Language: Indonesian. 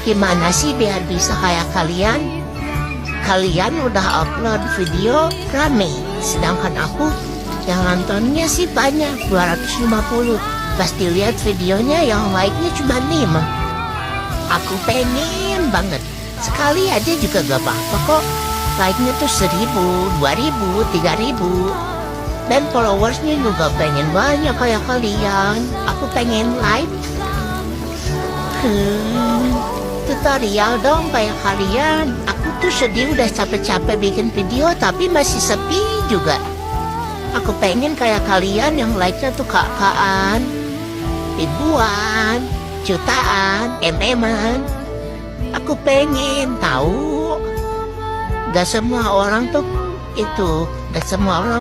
Gimana sih biar bisa kayak kalian? Kalian udah upload video rame, sedangkan aku yang nontonnya sih banyak, 250. Pasti lihat videonya yang like-nya cuma 5. Aku pengen banget, sekali aja juga gak apa-apa kok. Like-nya tuh 1000, 2000, 3000. Dan followersnya juga pengen banyak kayak kalian. Aku pengen like tutorial dong kayak kalian. Aku tuh sedih udah capek-capek bikin video tapi masih sepi juga. Aku pengen kayak kalian yang like-nya tuh kakaan, ribuan, jutaan, MM-an. Aku pengen tahu. Gak semua orang tuh itu, gak semua orang